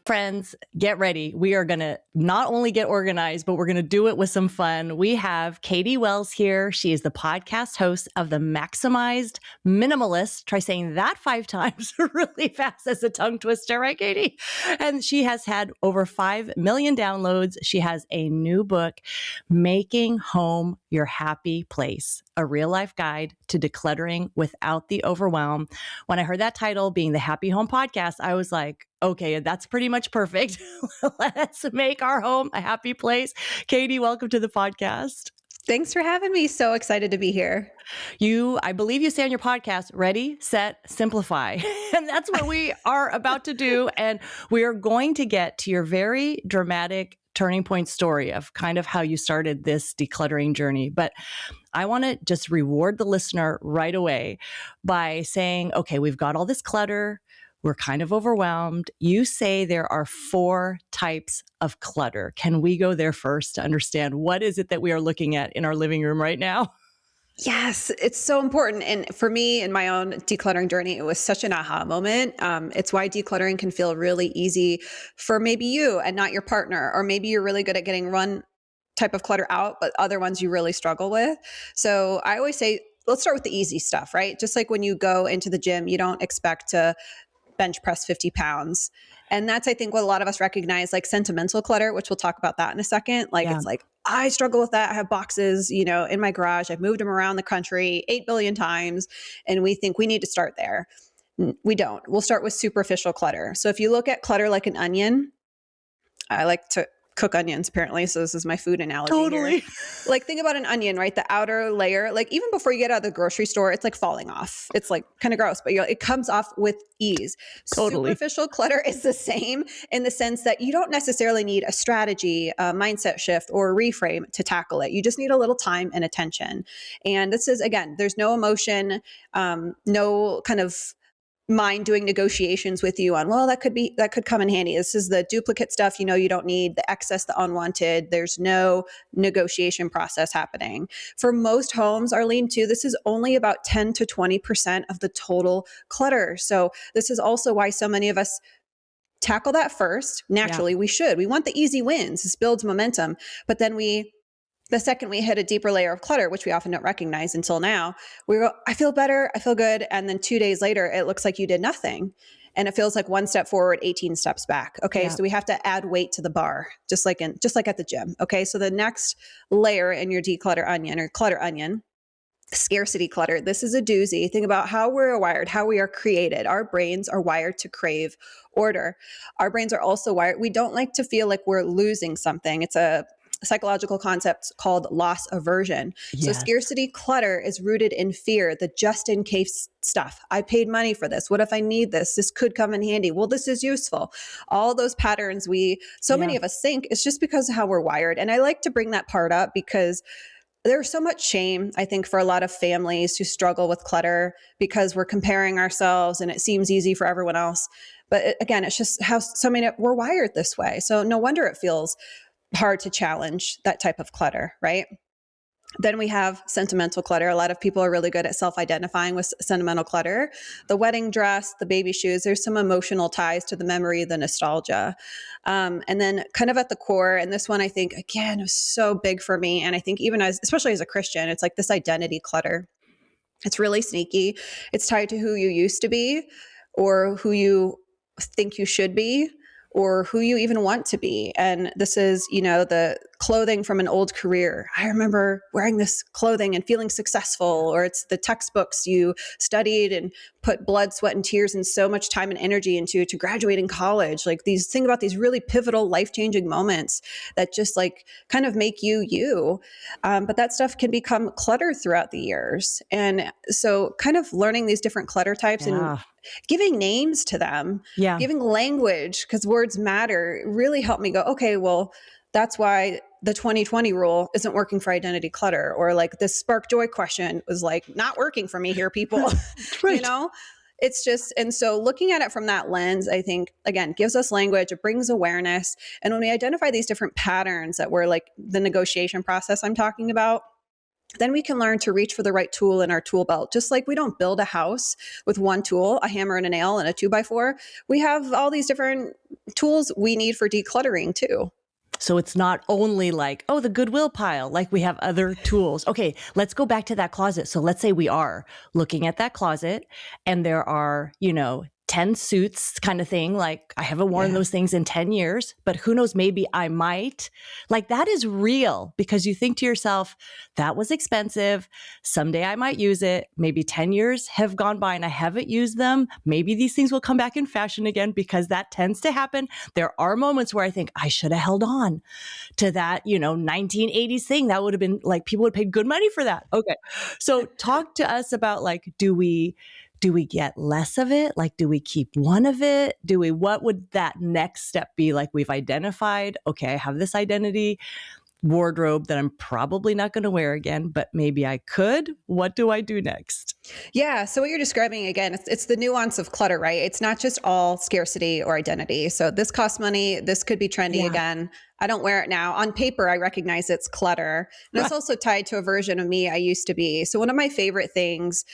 Friends, get ready. We are going to not only get organized, but we're going to do it with some fun. We have Katy Wells here. She is the podcast host of The Maximized Minimalist. Try saying that 5 times really fast as a tongue twister, right, Katy? And she has had over 5 million downloads. She has a new book, Making Home Your Happy Place, a real life guide to decluttering without the overwhelm. When I heard that title, being the Happy Home Podcast, I was like, okay, that's pretty much perfect. Let's make our home a happy place. Katy, welcome to the podcast. Thanks for having me. So excited to be here. I believe you say on your podcast, ready, set, simplify. And that's what we are about to do. And we are going to get to your very dramatic turning point story of kind of how you started this decluttering journey. But I want to just reward the listener right away by saying, okay, we've got all this clutter. We're kind of overwhelmed. You say there are 4 types of clutter. Can we go there first to understand what is it that we are looking at in our living room right now? Yes, it's so important. And for me, in my own decluttering journey, it was such an aha moment. It's why decluttering can feel really easy for maybe you and not your partner, or maybe you're really good at getting one type of clutter out, but other ones you really struggle with. So I always say, let's start with the easy stuff, right? Just like when you go into the gym, you don't expect to bench press 50 pounds. And that's, I think, what a lot of us recognize, like sentimental clutter, which we'll talk about that in a second. Like, It's like, I struggle with that. I have boxes, in my garage. I've moved them around the country 8 billion times. And we think we need to start there. We don't. We'll start with superficial clutter. So if you look at clutter like an onion, I like to cook onions apparently. So this is my food analogy. Totally. Here. Like think about an onion, right? The outer layer, like even before you get out of the grocery store, it's like falling off. It's like kind of gross, but it comes off with ease. Totally. Superficial clutter is the same in the sense that you don't necessarily need a strategy, a mindset shift, or a reframe to tackle it. You just need a little time and attention. And this is, again, there's no emotion, no kind of mind doing negotiations with you on, well, that could come in handy. This is the duplicate stuff, you don't need, the excess, the unwanted. There's no negotiation process happening. For most homes, Arlene, too, this is only about 10 to 20% of the total clutter. So this is also why so many of us tackle that first. Naturally, we should. We want the easy wins. This builds momentum. But then the second we hit a deeper layer of clutter, which we often don't recognize until now, we go, I feel better, I feel good. And then 2 days later, it looks like you did nothing. And it feels like 1 step forward, 18 steps back. Okay. So we have to add weight to the bar, just like at the gym. Okay. So the next layer in your declutter onion or clutter onion, scarcity clutter. This is a doozy. Think about how we're wired, how we are created. Our brains are wired to crave order. Our brains are also wired. We don't like to feel like we're losing something. It's a psychological concept called loss aversion. Yes. So scarcity clutter is rooted in fear, the just in case stuff. I paid money for this. What if I need this? This could come in handy. Well, this is useful. All those patterns many of us think it's just because of how we're wired. And I like to bring that part up because there's so much shame, I think, for a lot of families who struggle with clutter because we're comparing ourselves and it seems easy for everyone else. But again, it's just how we're wired this way. So no wonder it feels hard to challenge that type of clutter, right? Then we have sentimental clutter. A lot of people are really good at self-identifying with sentimental clutter. The wedding dress, the baby shoes, there's some emotional ties to the memory, the nostalgia. And then kind of at the core, and this one I think, again, was so big for me. And I think even especially as a Christian, it's like this identity clutter. It's really sneaky. It's tied to who you used to be or who you think you should be, or who you even want to be. And this is, the clothing from an old career. I remember wearing this clothing and feeling successful, or it's the textbooks you studied and put blood, sweat, and tears and so much time and energy into to graduate in college. Like think about these really pivotal, life-changing moments that just like kind of make you. But that stuff can become clutter throughout the years. And so kind of learning these different clutter types and giving names to them, giving language, because words matter, really helped me go, okay, well, that's why the 2020 rule isn't working for identity clutter, or like this spark joy question was like not working for me here, people. Right. It's just, and so looking at it from that lens, I think, again, gives us language, it brings awareness. And when we identify these different patterns that were like the negotiation process I'm talking about, then we can learn to reach for the right tool in our tool belt. Just like we don't build a house with one tool, a hammer and a nail and a 2x4, we have all these different tools we need for decluttering too. So it's not only like, oh, the Goodwill pile, like we have other tools. Okay, let's go back to that closet. So let's say we are looking at that closet and there are, 10 suits kind of thing. Like I haven't worn those things in 10 years, but who knows, maybe I might. Like that is real because you think to yourself, that was expensive. Someday I might use it. Maybe 10 years have gone by and I haven't used them. Maybe these things will come back in fashion again because that tends to happen. There are moments where I think I should have held on to that, 1980s thing. That would have been like, people would pay good money for that. Okay. So talk to us about like, do we get less of it? Like, do we keep one of it? What would that next step be? Like we've identified, okay, I have this identity wardrobe that I'm probably not going to wear again, but maybe I could. What do I do next? Yeah. So what you're describing again, it's the nuance of clutter, right? It's not just all scarcity or identity. So this costs money. This could be trendy again. I don't wear it now. On paper, I recognize it's clutter. And it's also tied to a version of me I used to be. So one of my favorite things,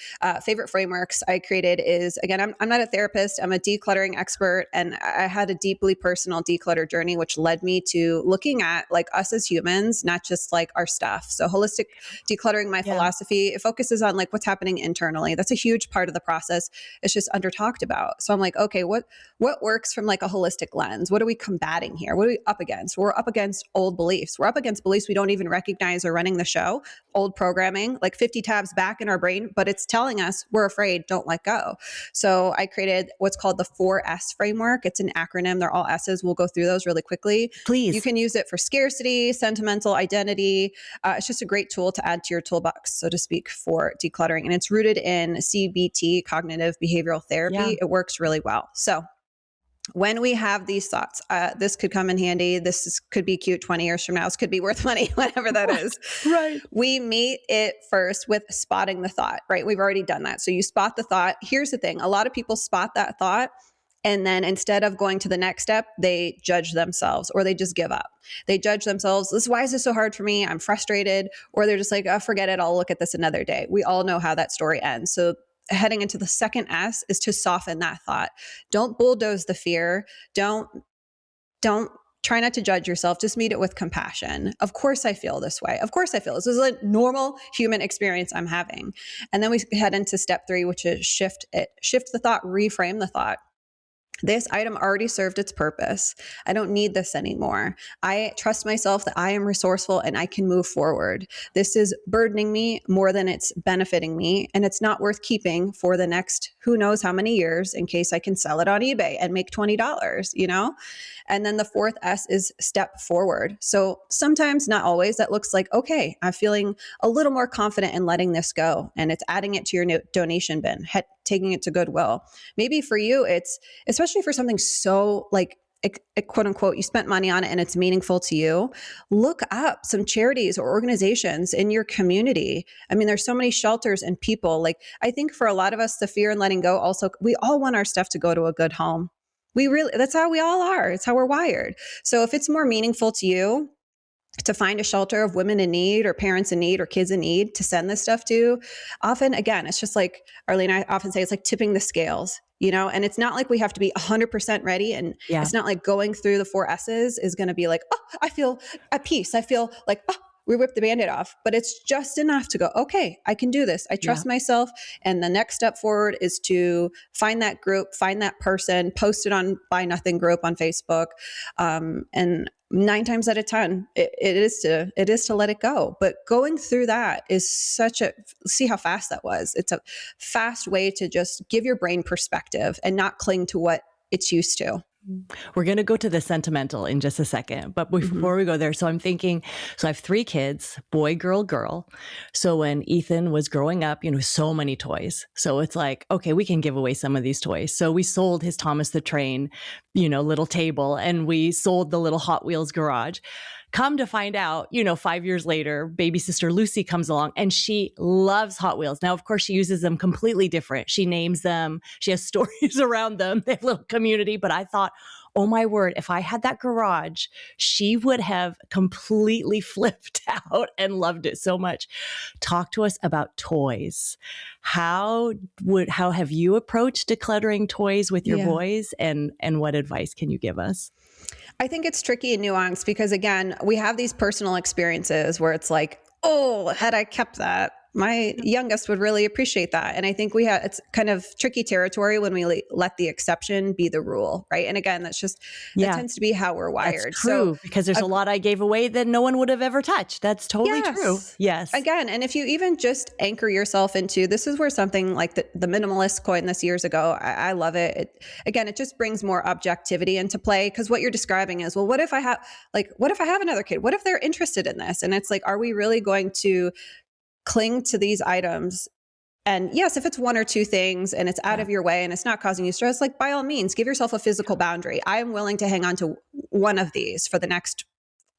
favorite frameworks I created is, again, I'm not a therapist. I'm a decluttering expert. And I had a deeply personal declutter journey, which led me to looking at like us as humans, not just like our stuff. So holistic decluttering, my philosophy, it focuses on like what's happening internally. That's a huge part of the process. It's just under talked about. So I'm like, okay, what works from like a holistic lens? What are we combating here? What are we up against? We're up against old beliefs. We're up against beliefs we don't even recognize are running the show, old programming, like 50 tabs back in our brain, but it's telling us we're afraid, don't let go. So I created what's called the 4S framework. It's an acronym. They're all S's. We'll go through those really quickly. Please. You can use it for scarcity, sentimental, identity. It's just a great tool to add to your toolbox, so to speak, for decluttering. And it's rooted in CBT, cognitive behavioral therapy. Yeah. It works really well. So when we have these thoughts, this could come in handy. Could be cute 20 years from now. This could be worth money, whatever that is. Right. We meet it first with spotting the thought, right? We've already done that. So you spot the thought. Here's the thing. A lot of people spot that thought. And then instead of going to the next step, they judge themselves or they just give up. They judge themselves. Why is this so hard for me? I'm frustrated. Or they're just like, oh, forget it. I'll look at this another day. We all know how that story ends. So heading into the second S is to soften that thought. Don't bulldoze the fear. Don't try not to judge yourself. Just meet it with compassion. Of course I feel this way. Of course I feel this. This is a normal human experience I'm having. And then we head into step 3, which is shift it. Shift the thought, reframe the thought. This item already served its purpose. I don't need this anymore. I trust myself that I am resourceful and I can move forward. This is burdening me more than it's benefiting me, and it's not worth keeping for the next who knows how many years in case I can sell it on eBay and make $20, And then the 4th S is step forward. So sometimes, not always, that looks like, okay, I'm feeling a little more confident in letting this go, and it's adding it to your donation bin, taking it to Goodwill. Maybe for you, it's especially for something so like quote unquote, you spent money on it and it's meaningful to you. Look up some charities or organizations in your community. I mean, there's so many shelters and people. Like, I think for a lot of us, the fear in letting go also, we all want our stuff to go to a good home. That's how we all are. It's how we're wired. So if it's more meaningful to you to find a shelter of women in need or parents in need or kids in need to send this stuff to, often, again, it's just like Arlene, I often say, it's like tipping the scales, and it's not like we have to be 100% ready. And it's not like going through the 4 S's is going to be like, oh, I feel at peace. I feel like, oh, we ripped the Band-Aid off, but it's just enough to go, okay, I can do this. I trust myself. And the next step forward is to find that group, find that person, post it on Buy Nothing group on Facebook. And 9 times out of 10, it is to let it go. But going through that is see how fast that was. It's a fast way to just give your brain perspective and not cling to what it's used to. We're going to go to the sentimental in just a second. But before we go there, so I'm thinking, so I have 3 kids, boy, girl, girl. So when Ethan was growing up, so many toys. So it's like, okay, we can give away some of these toys. So we sold his Thomas the Train, little table, and we sold the little Hot Wheels garage. Come to find out, 5 years later, baby sister Lucy comes along and she loves Hot Wheels. Now, of course, she uses them completely different. She names them. She has stories around them. They have a little community. But I thought, oh my word, if I had that garage, she would have completely flipped out and loved it so much. Talk to us about toys. How have you approached decluttering toys with your boys, and what advice can you give us? I think it's tricky and nuanced because, again, we have these personal experiences where it's like, oh, had I kept that, my youngest would really appreciate that. And I think it's kind of tricky territory when we let the exception be the rule, right? And again, that tends to be how we're wired. That's true, because there's a lot I gave away that no one would have ever touched. That's totally true. Yes. Again, and if you even just anchor yourself into, this is where something like the minimalist coined this years ago. I love it. It just brings more objectivity into play, because what you're describing is, well, what if I have another kid? What if they're interested in this? And it's like, are we really going to cling to these items? And yes, if it's one or two things and it's out of your way and it's not causing you stress, like, by all means, give yourself a physical boundary. I am willing to hang on to one of these for the next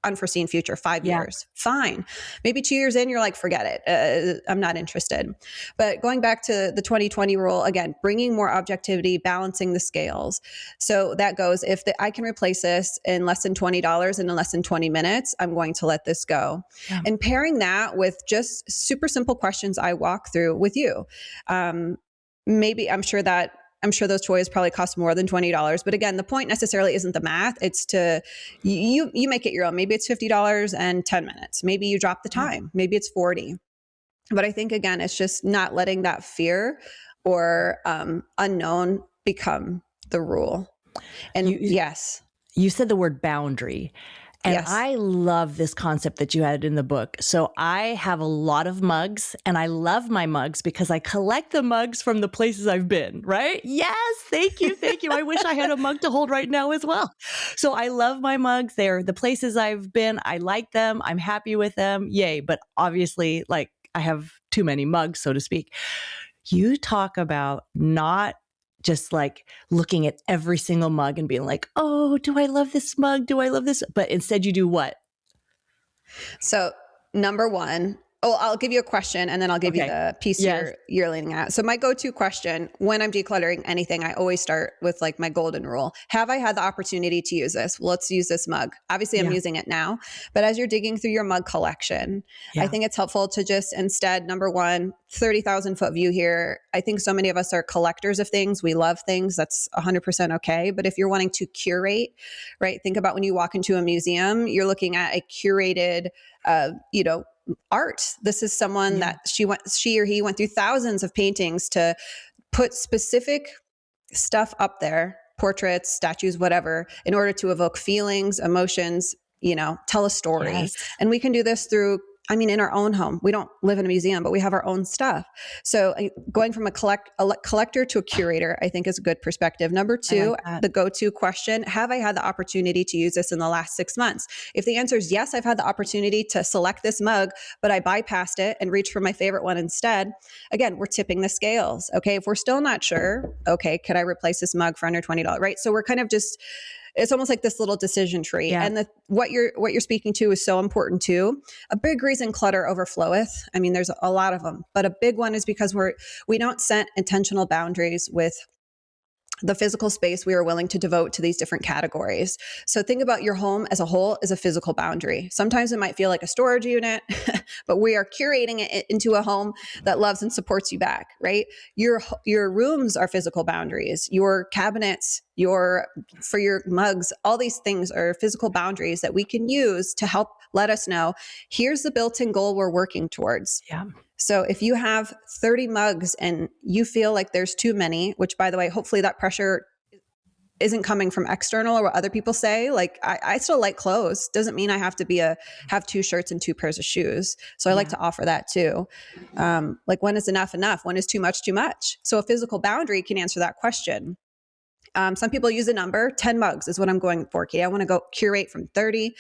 unforeseen future, 5 years. Fine. Maybe 2 years in, you're like, forget it. I'm not interested. But going back to the 2020 rule, again, bringing more objectivity, balancing the scales. So that goes, if I can replace this in less than $20 and in less than 20 minutes, I'm going to let this go. Yeah. And pairing that with just super simple questions I walk through with you. Maybe I'm sure those toys probably cost more than $20. But again, the point necessarily isn't the math. It's you make it your own. Maybe it's $50 and 10 minutes. Maybe you drop the time. Maybe it's 40. But I think, again, it's just not letting that fear or unknown become the rule. And you said the word boundary. And I love this concept that you had in the book. So I have a lot of mugs, and I love my mugs because I collect the mugs from the places I've been, right? Yes. Thank you. Thank you. I wish I had a mug to hold right now as well. So I love my mugs. They're the places I've been. I like them. I'm happy with them. Yay. But obviously, like, I have too many mugs, so to speak. You talk about not just like looking at every single mug and being like, oh, do I love this mug? Do I love this? But instead you do what? So number one, I'll give you a question and then I'll give you the piece you're leaning at. So my go-to question when I'm decluttering anything, I always start with like my golden rule. Have I had the opportunity to use this? Well, let's use this mug. Obviously I'm using it now, but as you're digging through your mug collection, I think it's helpful to just instead, number one, 30,000 foot view here. I think so many of us are collectors of things. We love things. That's 100% okay. But if you're wanting to curate, right? Think about when you walk into a museum, you're looking at a curated, art. This is someone that she or he went through thousands of paintings to put specific stuff up there, portraits, statues, whatever, in order to evoke feelings, emotions, tell a story. Yes. And we can do this through, in our own home. We don't live in a museum, but we have our own stuff. So going from a collector to a curator, I think is a good perspective. Number two, the go-to question, have I had the opportunity to use this in the last 6 months? If the answer is yes, I've had the opportunity to select this mug, but I bypassed it and reached for my favorite one instead. Again, we're tipping the scales. Okay. If we're still not sure, okay, could I replace this mug for under $20? Right. So we're kind of just, it's almost like this little decision tree. Yeah. And what you're speaking to is so important too. A big reason clutter overfloweth. There's a lot of them, but a big one is because we don't set intentional boundaries with the physical space we are willing to devote to these different categories. So think about your home as a whole as a physical boundary. Sometimes it might feel like a storage unit, but we are curating it into a home that loves and supports you back, right? Your rooms are physical boundaries. Your cabinets, for your mugs, all these things are physical boundaries that we can use to help let us know, here's the built-in goal we're working towards. Yeah. So if you have 30 mugs and you feel like there's too many, which by the way, hopefully that pressure isn't coming from external or what other people say. Like I still like clothes. Doesn't mean I have to have 2 shirts and 2 pairs of shoes. So I like to offer that too. Like when is enough? When is too much? So a physical boundary can answer that question. Some people use a number, 10 mugs is what I'm going for, Katy. I want to go curate from 30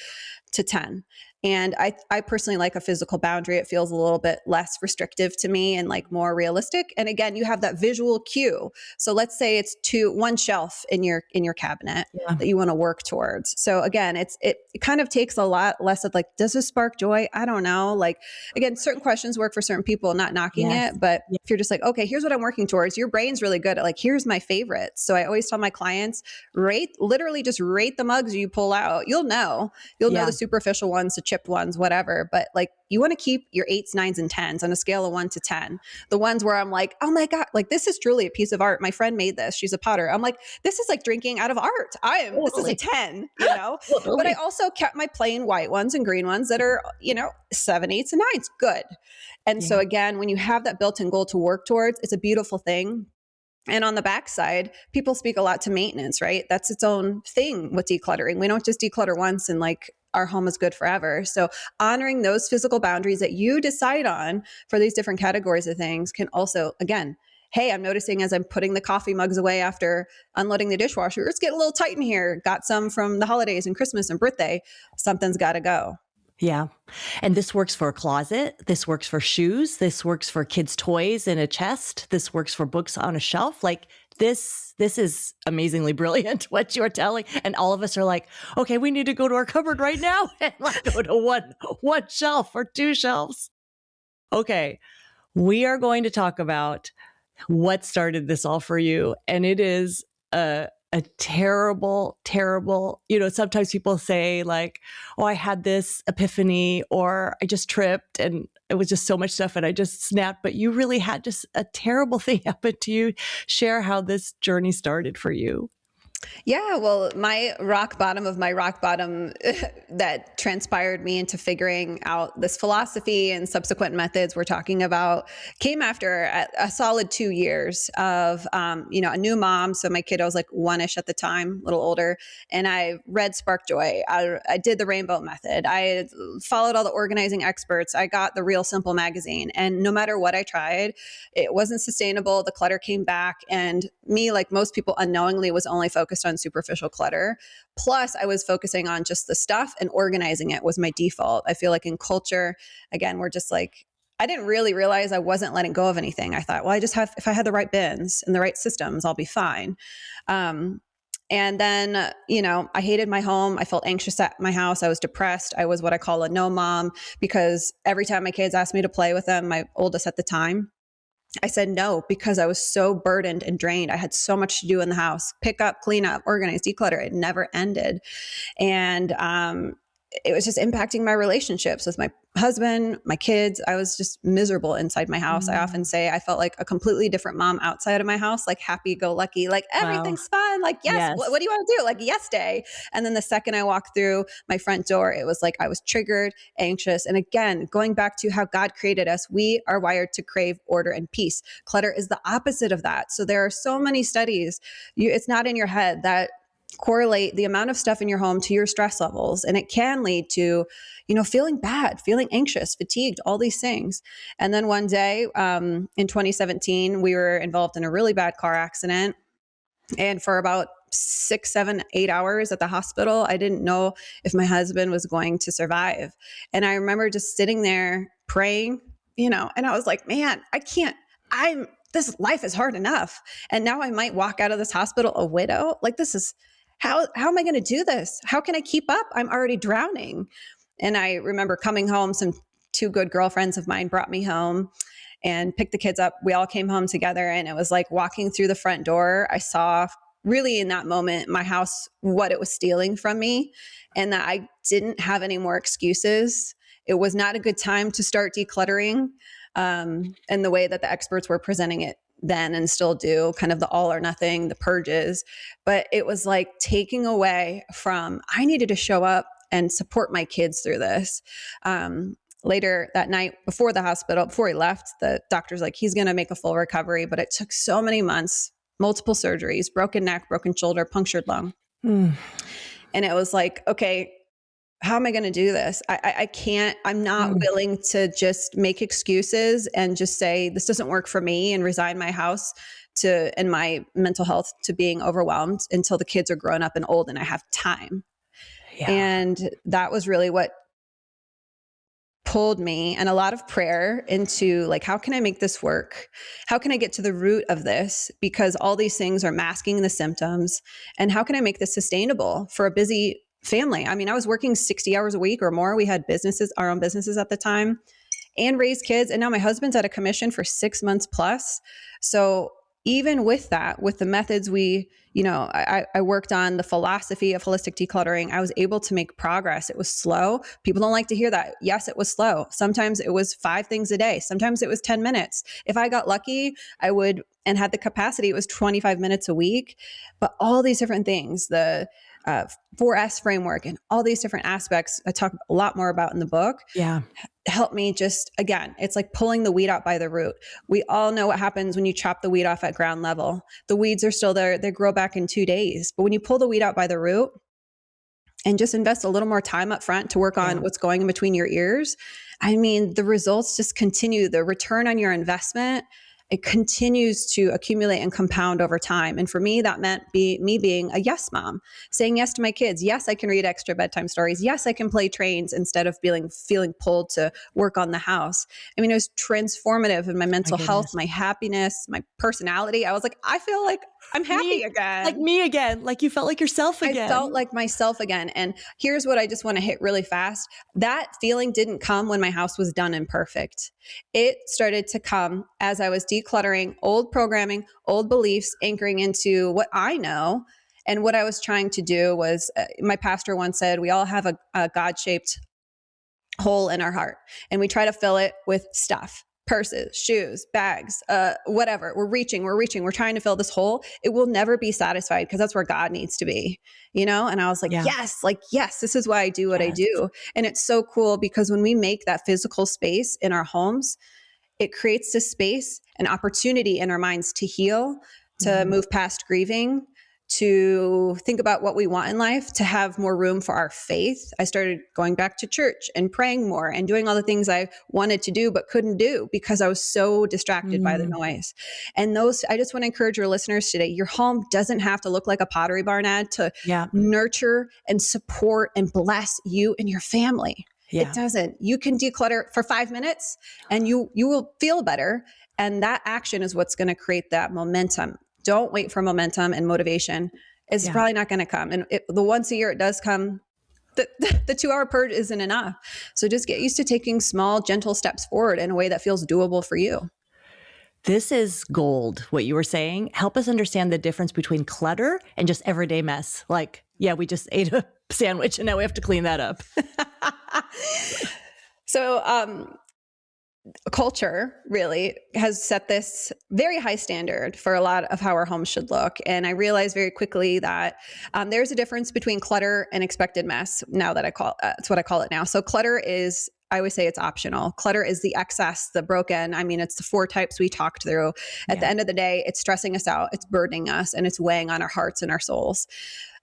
to 10. And I personally like a physical boundary. It feels a little bit less restrictive to me and like more realistic. And again, you have that visual cue. So let's say it's one shelf in your cabinet Yeah. that you want to work towards. So again, it kind of takes a lot less of like, does this spark joy? I don't know. Like, again, certain questions work for certain people, not knocking Yes. it. But Yeah. if you're just like, okay, here's what I'm working towards, your brain's really good at like, here's my favorites. So I always tell my clients, literally just rate the mugs you pull out. You'll know Yeah. the superficial ones, the chipped ones, whatever. But like, you want to keep your 8s, 9s, and 10s on a scale of 1 to 10. The ones where I'm like, oh my God, like this is truly a piece of art. My friend made this. She's a potter. I'm like, this is like drinking out of art. This is a Totally. 10, you know? Totally. But I also kept my plain white ones and green ones that are, 7, 8s, and 9s. Good. And so Yeah. again, when you have that built-in goal to work towards, it's a beautiful thing. And on the backside, people speak a lot to maintenance, right? That's its own thing with decluttering. We don't just declutter once and like our home is good forever. So honoring those physical boundaries that you decide on for these different categories of things can also, again, hey, I'm noticing as I'm putting the coffee mugs away after unloading the dishwasher, it's getting a little tight in here. Got some from the holidays and Christmas and birthday. Something's got to go. Yeah. And this works for a closet. This works for shoes. This works for kids' toys in a chest. This works for books on a shelf. Like this is amazingly brilliant what you're telling. And all of us are like, okay, we need to go to our cupboard right now and like go to one shelf or 2 shelves. Okay. We are going to talk about what started this all for you. And it is a terrible, terrible, sometimes people say like, oh, I had this epiphany or I just tripped and it was just so much stuff and I just snapped, but you really had just a terrible thing happen to you. Share how this journey started for you. Yeah, well, my rock bottom of my rock bottom that transpired me into figuring out this philosophy and subsequent methods we're talking about came after a solid 2 years of, a new mom. So my kiddo was like 1-ish at the time, a little older. And I read Spark Joy. I did the Rainbow Method. I followed all the organizing experts. I got the Real Simple magazine. And no matter what I tried, it wasn't sustainable. The clutter came back. And me, like most people unknowingly, was only focused on superficial clutter. Plus, I was focusing on just the stuff and organizing it was my default. I feel like in culture, again, we're just like, I didn't really realize I wasn't letting go of anything. I thought, well, if I had the right bins and the right systems, I'll be fine. And then, I hated my home. I felt anxious at my house. I was depressed. I was what I call a no mom because every time my kids asked me to play with them, my oldest at the time, I said no because I was so burdened and drained. I had so much to do in the house, pick up, clean up, organize, declutter. It never ended. And it was just impacting my relationships with my husband, my kids. I was just miserable inside my house. I often say I felt like a completely different mom outside of my house, like happy go lucky, like everything's fun. Like, yes. What do you want to do? Like, yes day. And then the second I walked through my front door, it was like I was triggered, anxious. And again, going back to how God created us, we are wired to crave order and peace. Clutter is the opposite of that. So there are so many studies. It's not in your head that correlate the amount of stuff in your home to your stress levels. And it can lead to, feeling bad, feeling anxious, fatigued, all these things. And then one day in 2017, we were involved in a really bad car accident. And for about 6, 7, 8 hours at the hospital, I didn't know if my husband was going to survive. And I remember just sitting there praying, and I was like, man, this life is hard enough. And now I might walk out of this hospital a widow. Like how am I going to do this? How can I keep up? I'm already drowning. And I remember coming home, 2 good girlfriends of mine brought me home and picked the kids up. We all came home together and it was like walking through the front door. I saw really in that moment, my house, what it was stealing from me and that I didn't have any more excuses. It was not a good time to start decluttering. And the way that the experts were presenting it then and still do, kind of the all or nothing, the purges. But it was like taking away from, I needed to show up and support my kids through this. Later that night before the hospital, before he left, the doctor's like, he's going to make a full recovery. But it took so many months, multiple surgeries, broken neck, broken shoulder, punctured lung. And it was like, okay, how am I going to do this? I can't, I'm not willing to just make excuses and just say, this doesn't work for me and resign my house and my mental health to being overwhelmed until the kids are grown up and old and I have time. Yeah. And that was really what pulled me, and a lot of prayer, into like, how can I make this work? How can I get to the root of this? Because all these things are masking the symptoms. And how can I make this sustainable for a busy family? I mean, I was working 60 hours a week or more. We had businesses, our own businesses at the time, and raised kids. And now my husband's at a commission for 6 months plus. So even with that, with the methods I worked on, the philosophy of holistic decluttering, I was able to make progress. It was slow. People don't like to hear that. Yes, it was slow. Sometimes it was 5 things a day. Sometimes it was 10 minutes. If I got lucky, I would, and had the capacity, it was 25 minutes a week. But all these different things, the 4S framework and all these different aspects I talk a lot more about in the book. Yeah. Help me just, again, it's like pulling the weed out by the root. We all know what happens when you chop the weed off at ground level. The weeds are still there. They grow back in 2 days. But when you pull the weed out by the root and just invest a little more time up front to work on what's going in between your ears, I mean, the results just continue. The return on your investment, it continues to accumulate and compound over time. And for me, that meant me being a yes mom, saying yes to my kids. Yes, I can read extra bedtime stories. Yes, I can play trains instead of feeling pulled to work on the house. I mean, it was transformative in my mental health, my happiness, my personality. I was like, I feel like I'm happy again. Like me again. Like you felt like yourself again. I felt like myself again. And here's what I just want to hit really fast. That feeling didn't come when my house was done and perfect. It started to come as I was decluttering old programming, old beliefs, anchoring into what I know. And what I was trying to do was, my pastor once said, we all have a God-shaped hole in our heart, and we try to fill it with stuff. Purses, shoes, bags, whatever. We're reaching. We're trying to fill this hole. It will never be satisfied because that's where God needs to be, And I was like, yes, this is why I do what I do. And it's so cool because when we make that physical space in our homes, it creates this space, an opportunity in our minds to heal, to move past grieving, to think about what we want in life, to have more room for our faith. I started going back to church and praying more and doing all the things I wanted to do but couldn't do because I was so distracted by the noise. And I just want to encourage your listeners today, your home doesn't have to look like a Pottery Barn ad to nurture and support and bless you and your family. It doesn't. You can declutter for 5 minutes and you will feel better. And that action is what's going to create that momentum. Don't wait for momentum and motivation. It's probably not going to come. And the once a year it does come, the 2-hour purge isn't enough. So just get used to taking small, gentle steps forward in a way that feels doable for you. This is gold, what you were saying. Help us understand the difference between clutter and just everyday mess. Like, we just ate a sandwich and now we have to clean that up. So, culture really has set this very high standard for a lot of how our homes should look. And I realized very quickly that there's a difference between clutter and expected mess. Now that that's what I call it now. So clutter is, I always say it's optional. Clutter is the excess, the broken. I mean, it's the 4 types we talked through. At the end of the day, it's stressing us out, it's burdening us, and it's weighing on our hearts and our souls.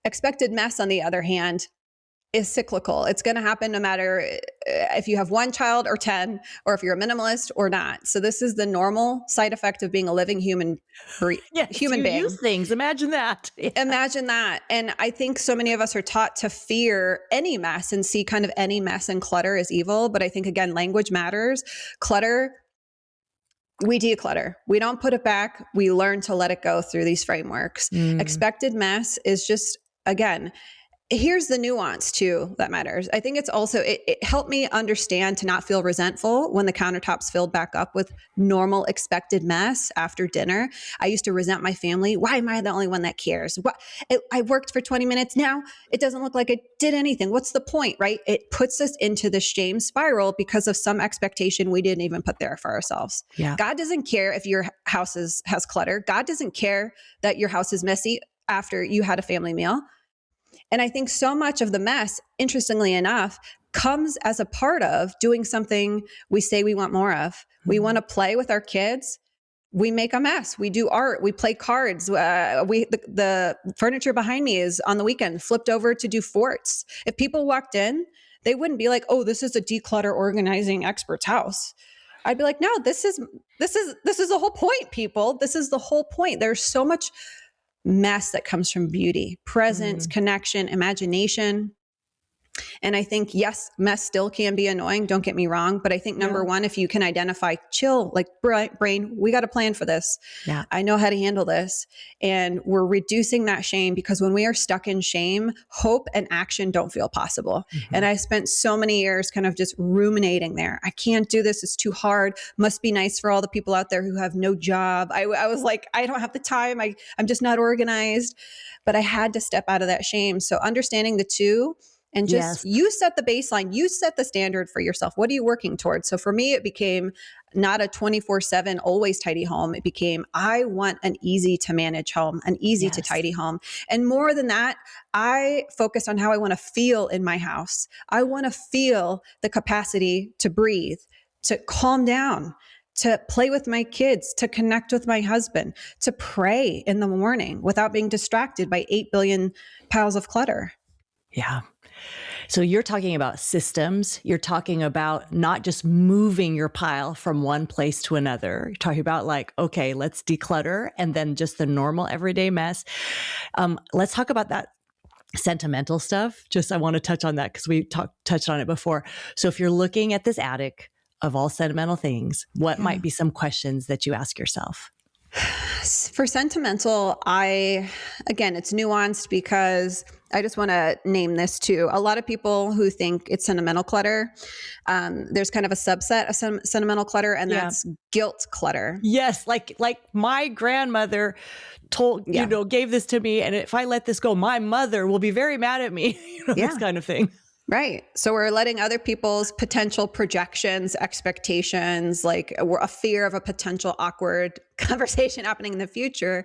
Expected mess, on the other hand, is cyclical. It's going to happen no matter if you have 1 child or 10, or if you're a minimalist or not. So this is the normal side effect of being a living human being. Use things. Imagine that. Imagine that. And I think so many of us are taught to fear any mess and see kind of any mess and clutter as evil. But I think, again, language matters. Clutter, we declutter. We don't put it back. We learn to let it go through these frameworks. Expected mess is just, again, here's the nuance too that matters. I think it's also, it helped me understand to not feel resentful when the countertops filled back up with normal expected mess after dinner. I used to resent my family. Why am I the only one that cares? I worked for 20 minutes. Now it doesn't look like I did anything. What's the point, right? It puts us into the shame spiral because of some expectation we didn't even put there for ourselves. God doesn't care if your house has clutter. God doesn't care that your house is messy after you had a family meal. And I think so much of the mess, interestingly enough, comes as a part of doing something we say we want more of. We want to play with our kids. We make a mess. We do art. We play cards. The furniture behind me is on the weekend flipped over to do forts. If people walked in, they wouldn't be like, "Oh, this is a declutter organizing expert's house." I'd be like, "No, this is the whole point, people. This is the whole point." There's so much mess that comes from beauty, presence, connection, imagination. And I think, yes, mess still can be annoying. Don't get me wrong. But I think number one, if you can identify, chill, like brain, we got a plan for this. Yeah. I know how to handle this. And we're reducing that shame, because when we are stuck in shame, hope and action don't feel possible. And I spent so many years kind of just ruminating there. I can't do this. It's too hard. Must be nice for all the people out there who have no job. I was like, I don't have the time. I'm just not organized. But I had to step out of that shame. So understanding the two, and just you set the baseline, you set the standard for yourself. What are you working towards? So for me, it became not a 24/7 always tidy home. It became, I want an easy to manage home, an easy to tidy home. And more than that, I focused on how I want to feel in my house. I want to feel the capacity to breathe, to calm down, to play with my kids, to connect with my husband, to pray in the morning without being distracted by 8 billion piles of clutter. Yeah. So you're talking about systems. You're talking about not just moving your pile from one place to another. You're talking about like, okay, let's declutter, and then just the normal everyday mess. Let's talk about that sentimental stuff. I want to touch on that because we touched on it before. So if you're looking at this attic of all sentimental things, what might be some questions that you ask yourself? For sentimental, again, it's nuanced, because I just want to name this too. A lot of people who think it's sentimental clutter, there's kind of a subset of sentimental clutter, and that's guilt clutter. Yes. Like my grandmother gave this to me, and if I let this go, my mother will be very mad at me, this kind of thing. Right. So we're letting other people's potential projections, expectations, like a fear of a potential awkward conversation happening in the future,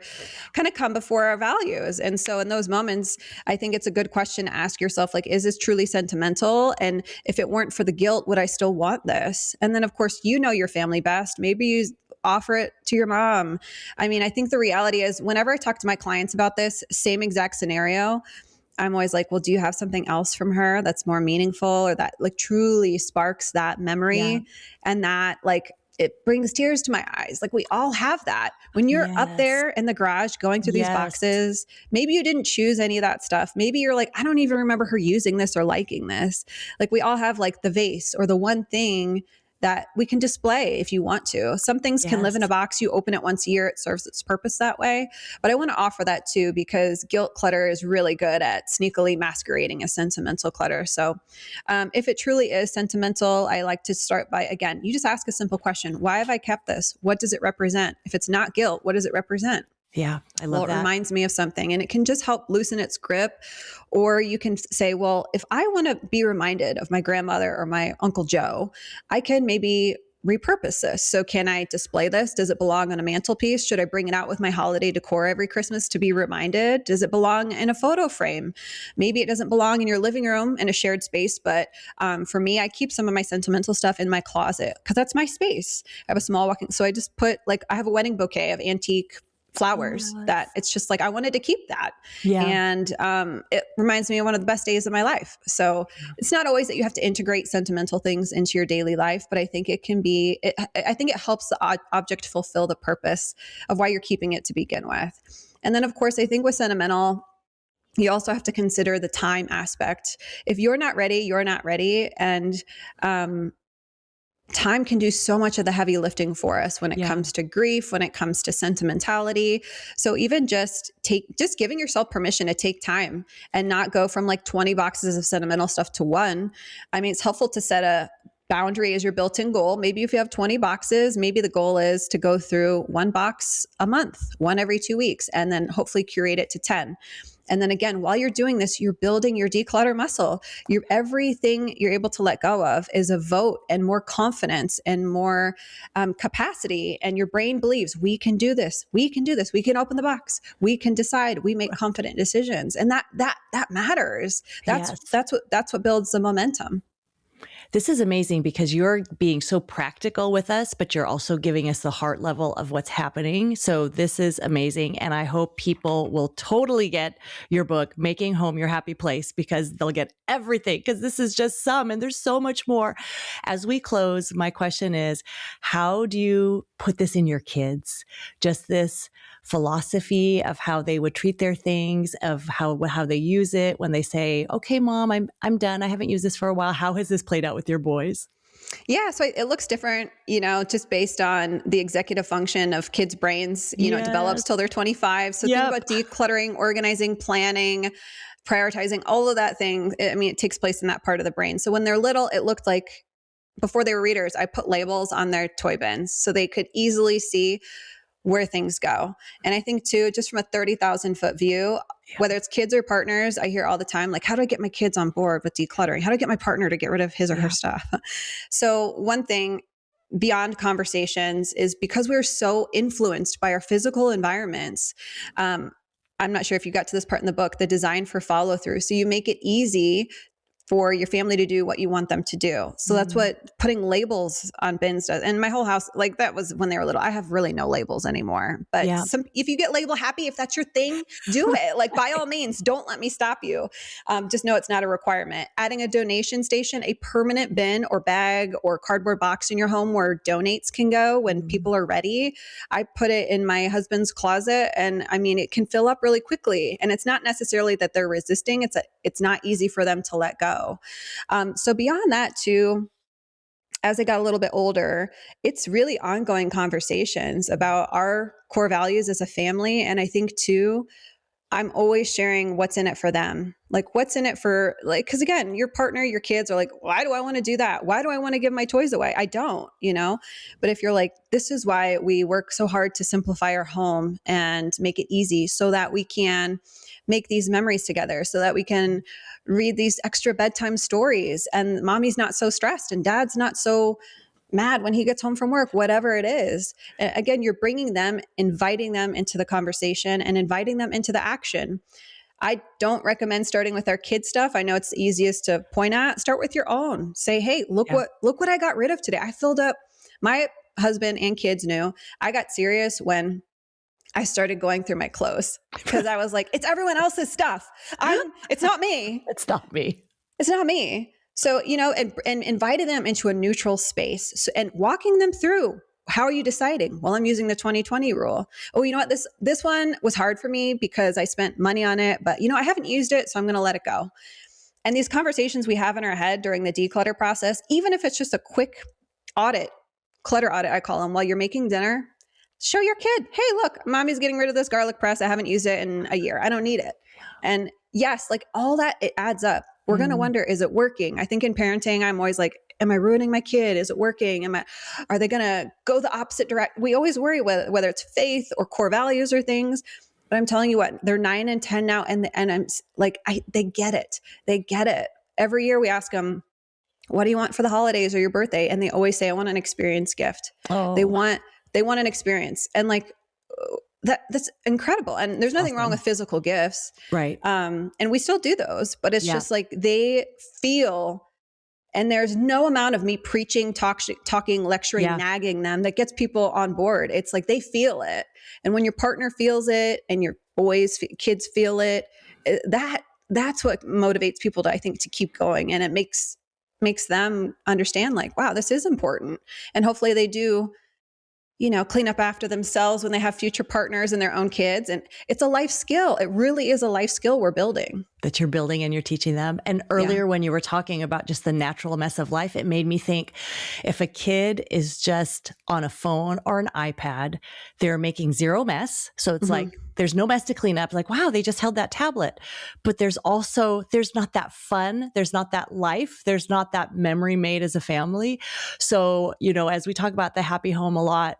kind of come before our values. And so in those moments, I think it's a good question to ask yourself, like, is this truly sentimental? And if it weren't for the guilt, would I still want this? And then, of course, you know your family best. Maybe you offer it to your mom. I mean, I think the reality is, whenever I talk to my clients about this same exact scenario, I'm always like, well, do you have something else from her that's more meaningful, or that like truly sparks that memory, and that like it brings tears to my eyes? Like, we all have that. When you're up there in the garage going through these boxes, maybe you didn't choose any of that stuff. Maybe you're like, I don't even remember her using this or liking this. Like, we all have like the vase or the one thing that we can display if you want to. Some things can live in a box. You open it once a year, it serves its purpose that way. But I want to offer that too, because guilt clutter is really good at sneakily masquerading as sentimental clutter. So if it truly is sentimental, I like to start by, again, you just ask a simple question. Why have I kept this? What does it represent? If it's not guilt, what does it represent? Yeah, I love that. It reminds me of something, and it can just help loosen its grip. Or you can say, well, if I want to be reminded of my grandmother or my Uncle Joe, I can maybe repurpose this. So can I display this? Does it belong on a mantelpiece? Should I bring it out with my holiday decor every Christmas to be reminded? Does it belong in a photo frame? Maybe it doesn't belong in your living room in a shared space, but for me, I keep some of my sentimental stuff in my closet because that's my space. I have a small walking, so I just put I have a wedding bouquet of antique flowers that it's just like, I wanted to keep that. And it reminds me of one of the best days of my life. So it's not always that you have to integrate sentimental things into your daily life, but I think it can be, I think it helps the object fulfill the purpose of why you're keeping it to begin with. And then of course, I think with sentimental, you also have to consider the time aspect. If you're not ready, you're not ready. And, time can do so much of the heavy lifting for us when it comes to grief, when it comes to sentimentality. So even just giving yourself permission to take time and not go from like 20 boxes of sentimental stuff to one. I mean, it's helpful to set a boundary as your built-in goal. Maybe if you have 20 boxes, maybe the goal is to go through one box a month, one every 2 weeks, and then hopefully curate it to 10. And then again, while you're doing this, you're building your declutter muscle. Everything you're able to let go of is a vote and more confidence and more capacity. And your brain believes we can do this. We can do this. We can open the box. We can decide. We make confident decisions, and that matters. That's what builds the momentum. This is amazing because you're being so practical with us, but you're also giving us the heart level of what's happening. So this is amazing. And I hope people will totally get your book, Making Home Your Happy Place, because they'll get everything, because this is just some, and there's so much more. As we close, my question is, how do you put this in your kids? Just this philosophy of how they would treat their things, of how they use it when they say, okay, mom, I'm done. I haven't used this for a while. How has this played out with your boys? Yeah, so it looks different, just based on the executive function of kids' brains. It develops till they're 25. So think about decluttering, organizing, planning, prioritizing, all of that thing. It takes place in that part of the brain. So when they're little, it looked like before they were readers, I put labels on their toy bins so they could easily see where things go. And I think too, just from a 30,000 foot view, whether it's kids or partners, I hear all the time, like, how do I get my kids on board with decluttering? How do I get my partner to get rid of his or her stuff? So one thing beyond conversations is because we're so influenced by our physical environments. I'm not sure if you got to this part in the book, the design for follow through. So you make it easy for your family to do what you want them to do. So that's what putting labels on bins does. And my whole house, like that was when they were little. I have really no labels anymore. But if you get label happy, if that's your thing, do it. Like by all means, don't let me stop you. Just know it's not a requirement. Adding a donation station, a permanent bin or bag or cardboard box in your home where donates can go when people are ready. I put it in my husband's closet, and it can fill up really quickly. And it's not necessarily that they're resisting. It's not easy for them to let go. So beyond that too, as I got a little bit older, it's really ongoing conversations about our core values as a family. And I think too, I'm always sharing what's in it for them. Like what's in it for, cause again, your partner, your kids are like, why do I want to do that? Why do I want to give my toys away? I don't, but if you're like, this is why we work so hard to simplify our home and make it easy so that we can make these memories together, so that we can read these extra bedtime stories and mommy's not so stressed and dad's not so mad when he gets home from work, whatever it is. Again, you're bringing them, inviting them into the conversation and inviting them into the action. I don't recommend starting with our kids stuff. I know it's the easiest to point at. Start with your own. Say, hey, look what I got rid of today. I filled up. My husband and kids knew I got serious when I started going through my clothes because I was like, it's everyone else's stuff. It's not me. It's not me. It's not me. So, and invited them into a neutral space. So, and walking them through, how are you deciding? Well, I'm using the 2020 rule. Oh, you know what? This one was hard for me because I spent money on it, but I haven't used it, so I'm going to let it go. And these conversations we have in our head during the declutter process, even if it's just a quick audit, clutter audit, I call them, while you're making dinner, show your kid, hey, look, mommy's getting rid of this garlic press. I haven't used it in a year. I don't need it. And yes, like all that, it adds up. We're going to wonder, is it working? I think in parenting, I'm always like, am I ruining my kid? Is it working? Are they going to go the opposite direction? We always worry whether it's faith or core values or things. But I'm telling you what, they're 9 and 10 now. And I'm like, they get it. They get it. Every year we ask them, what do you want for the holidays or your birthday? And they always say, I want an experience gift. Oh. They want an experience. And like, that's incredible. And there's nothing wrong with physical gifts. Right. And we still do those, but it's just like they feel, and there's no amount of me preaching, talking, lecturing, nagging them that gets people on board. It's like they feel it. And when your partner feels it and your kids feel it, that's what motivates people to, I think, to keep going. And it makes them understand like, wow, this is important. And hopefully they do, clean up after themselves when they have future partners and their own kids. And it's a life skill. It really is a life skill we're building. That you're building and you're teaching them. And earlier when you were talking about just the natural mess of life, it made me think if a kid is just on a phone or an iPad, they're making zero mess. So it's like, there's no mess to clean up. Like, wow, they just held that tablet. But there's not that fun. There's not that life. There's not that memory made as a family. So, as we talk about the happy home a lot,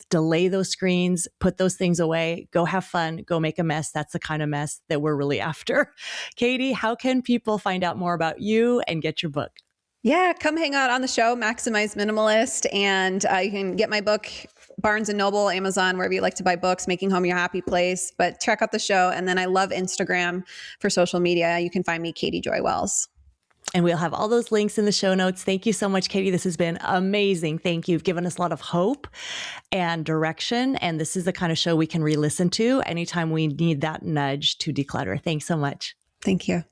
delay those screens, put those things away, go have fun, go make a mess. That's the kind of mess that we're really after. Katy, how can people find out more about you and get your book? Yeah, come hang out on the show, Maximize Minimalist. And you can get my book, Barnes & Noble, Amazon, wherever you like to buy books, Making Home Your Happy Place. But check out the show. And then I love Instagram for social media. You can find me, Katy Joy Wells. And we'll have all those links in the show notes. Thank you so much, Katy. This has been amazing. Thank you. You've given us a lot of hope and direction. And this is the kind of show we can re-listen to anytime we need that nudge to declutter. Thanks so much. Thank you.